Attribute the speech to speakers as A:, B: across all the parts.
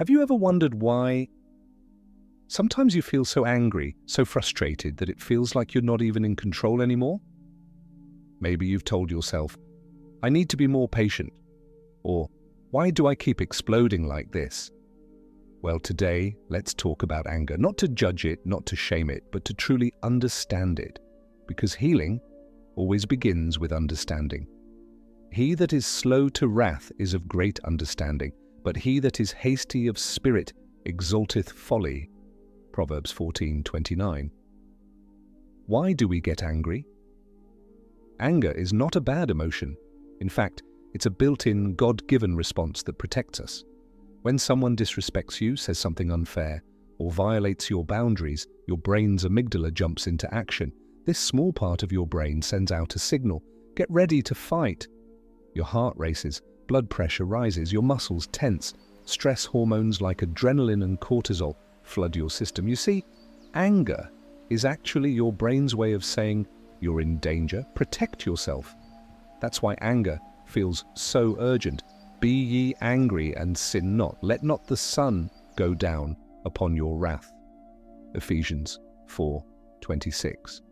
A: Have you ever wondered why sometimes you feel so angry, so frustrated that it feels like you're not even in control anymore? Maybe you've told yourself, I need to be more patient, or why do I keep exploding like this? Well, today, let's talk about anger, not to judge it, not to shame it, but to truly understand it, because healing always begins with understanding. He that is slow to wrath is of great understanding, but he that is hasty of spirit exalteth folly. Proverbs 14:29. Why do we get angry? Anger is not a bad emotion. In fact, it's a built-in, God-given response that protects us. When someone disrespects you, says something unfair, or violates your boundaries, your brain's amygdala jumps into action. This small part of your brain sends out a signal. Get ready to fight. Your heart races, blood pressure rises, your muscles tense, stress hormones like adrenaline and cortisol flood your system. You see, anger is actually your brain's way of saying you're in danger, protect yourself. That's why anger feels so urgent. Be ye angry and sin not. Let not the sun go down upon your wrath. Ephesians 4:26.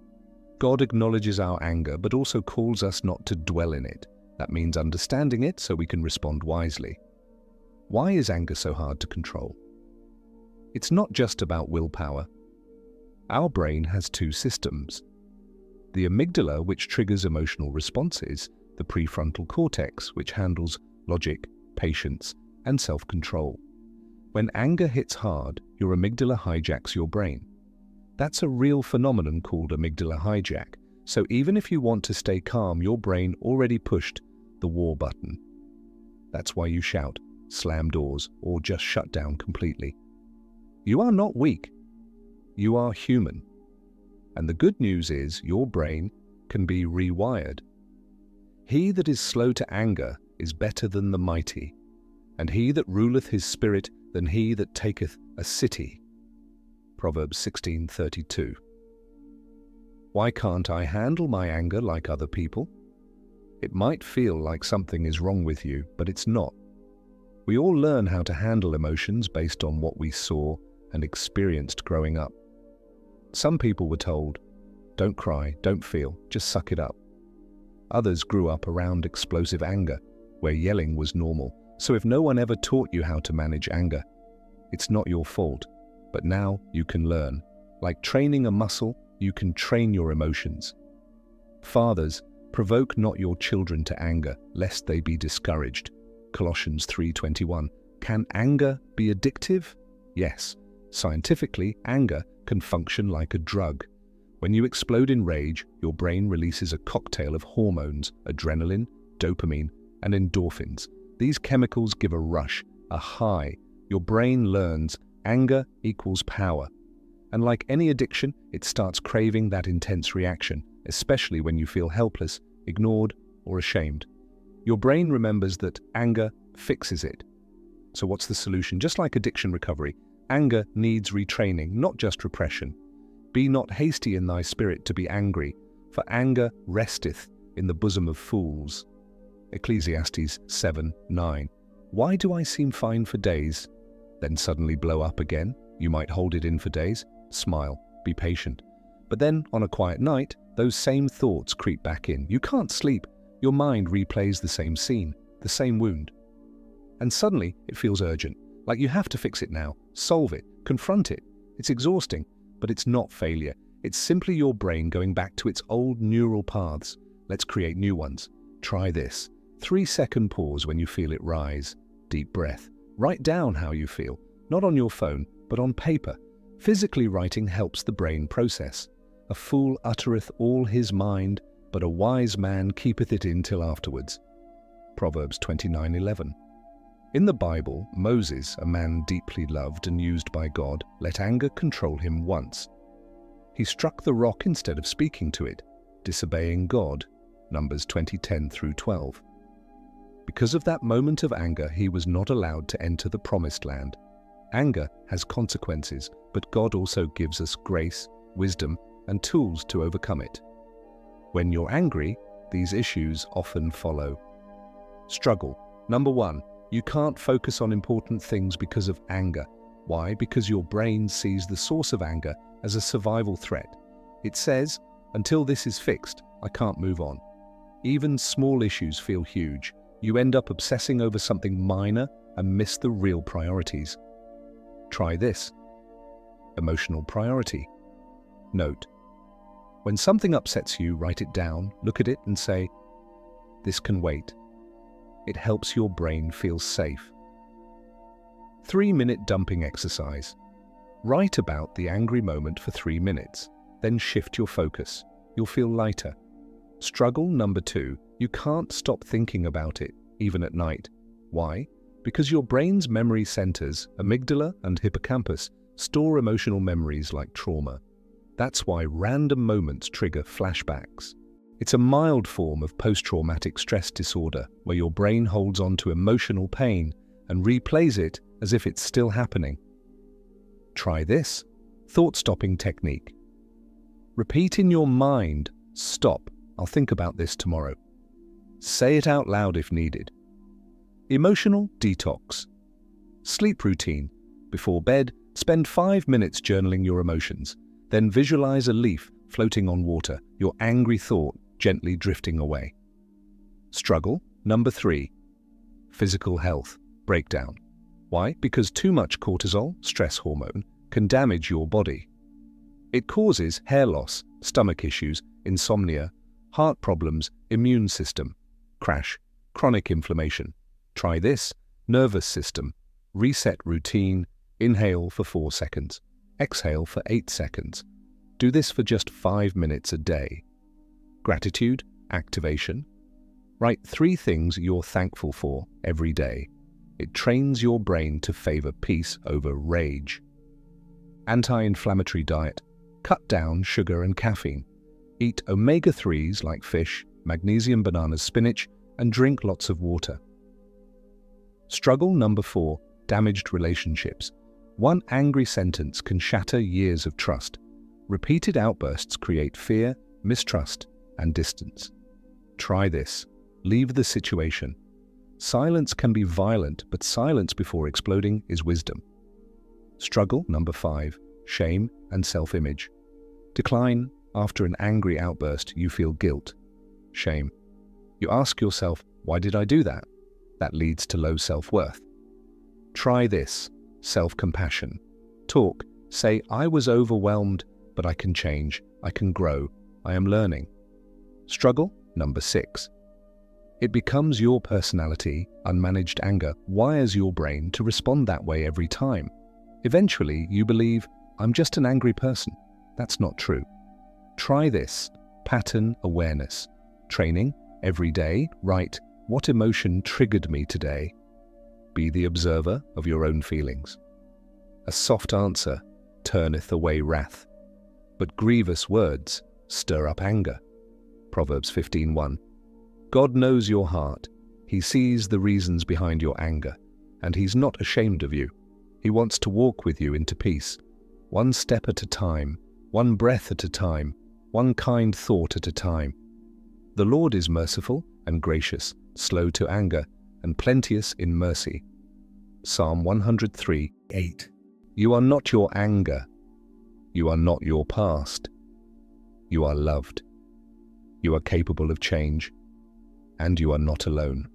A: God acknowledges our anger, but also calls us not to dwell in it. That means understanding it so we can respond wisely. Why is anger so hard to control? It's not just about willpower. Our brain has two systems. The amygdala, which triggers emotional responses, the prefrontal cortex, which handles logic, patience, and self-control. When anger hits hard, your amygdala hijacks your brain. That's a real phenomenon called amygdala hijack. So even if you want to stay calm, your brain already pushed the war button. That's why you shout, slam doors, or just shut down completely. You are not weak. You are human. And the good news is your brain can be rewired. He that is slow to anger is better than the mighty, and he that ruleth his spirit than he that taketh a city. Proverbs 16:32. Why can't I handle my anger like other people? It might feel like something is wrong with you, but it's not. We all learn how to handle emotions based on what we saw and experienced growing up. Some people were told, don't cry, don't feel, just suck it up. Others grew up around explosive anger, where yelling was normal. So if no one ever taught you how to manage anger, it's not your fault. But now you can learn. Like training a muscle, you can train your emotions. Fathers, provoke not your children to anger, lest they be discouraged. Colossians 3:21. Can anger be addictive? Yes. Scientifically, anger can function like a drug. When you explode in rage, your brain releases a cocktail of hormones, adrenaline, dopamine, and endorphins. These chemicals give a rush, a high. Your brain learns anger equals power. And like any addiction, it starts craving that intense reaction, especially when you feel helpless, ignored, or ashamed. Your brain remembers that anger fixes it. So what's the solution? Just like addiction recovery, anger needs retraining, not just repression. Be not hasty in thy spirit to be angry, for anger resteth in the bosom of fools. Ecclesiastes 7:9. Why do I seem fine for days, then suddenly blow up again? You might hold it in for days, smile, be patient. But then, on a quiet night, those same thoughts creep back in. You can't sleep. Your mind replays the same scene, the same wound. And suddenly, it feels urgent, like you have to fix it now, solve it, confront it. It's exhausting, but it's not failure. It's simply your brain going back to its old neural paths. Let's create new ones. Try this. 3-second pause when you feel it rise. Deep breath. Write down how you feel, not on your phone, but on paper. Physically writing helps the brain process. A fool uttereth all his mind, but a wise man keepeth it in till afterwards. Proverbs 29:11. In the Bible, Moses, a man deeply loved and used by God, let anger control him once. He struck the rock instead of speaking to it, disobeying God. Numbers 20:10-12. Because of that moment of anger, he was not allowed to enter the promised land. Anger has consequences, but God also gives us grace, wisdom, and tools to overcome it. When you're angry, these issues often follow. Struggle. Number 1. You can't focus on important things because of anger. Why? Because your brain sees the source of anger as a survival threat. It says, until this is fixed, I can't move on. Even small issues feel huge. You end up obsessing over something minor and miss the real priorities. Try this. Emotional priority. Note: when something upsets you, write it down, look at it and say, this can wait. It helps your brain feel safe. 3-minute dumping exercise. Write about the angry moment for 3 minutes, then shift your focus. You'll feel lighter. Struggle number 2. You can't stop thinking about it, even at night. Why? Because your brain's memory centers, amygdala and hippocampus, store emotional memories like trauma. That's why random moments trigger flashbacks. It's a mild form of post-traumatic stress disorder where your brain holds on to emotional pain and replays it as if it's still happening. Try this thought-stopping technique. Repeat in your mind, stop, I'll think about this tomorrow. Say it out loud if needed. Emotional detox. Sleep routine. Before bed, spend 5 minutes journaling your emotions. Then visualize a leaf floating on water, your angry thought gently drifting away. Struggle number 3. Physical health breakdown. Why? Because too much cortisol, stress hormone, can damage your body. It causes hair loss, stomach issues, insomnia, heart problems, immune system crash, chronic inflammation. Try this. Nervous system. Reset routine. Inhale for 4 seconds. Exhale for 8 seconds. Do this for just 5 minutes a day. Gratitude, activation. Write 3 things you're thankful for every day. It trains your brain to favor peace over rage. Anti-inflammatory diet. Cut down sugar and caffeine. Eat omega-3s like fish, magnesium bananas, spinach, and drink lots of water. Struggle number 4. Damaged relationships. One angry sentence can shatter years of trust. Repeated outbursts create fear, mistrust, and distance. Try this. Leave the situation. Silence can be violent, but silence before exploding is wisdom. Struggle number 5. Shame and self-image. Decline. After an angry outburst, you feel guilt, shame. You ask yourself, why did I do that? That leads to low self-worth. Try this. Self-compassion. Talk. Say, I was overwhelmed, but I can change. I can grow. I am learning. Struggle number 6. It becomes your personality. Unmanaged anger wires your brain to respond that way every time. Eventually, you believe, I'm just an angry person. That's not true. Try this. Pattern awareness. Training. Every day, write, what emotion triggered me today? Be the observer of your own feelings. A soft answer turneth away wrath, but grievous words stir up anger. Proverbs 15:1. God knows your heart. He sees the reasons behind your anger, and He's not ashamed of you. He wants to walk with you into peace, one step at a time, one breath at a time, one kind thought at a time. The Lord is merciful and gracious, slow to anger, and plenteous in mercy. Psalm 103:8. You are not your anger. You are not your past. You are loved. You are capable of change, and you are not alone.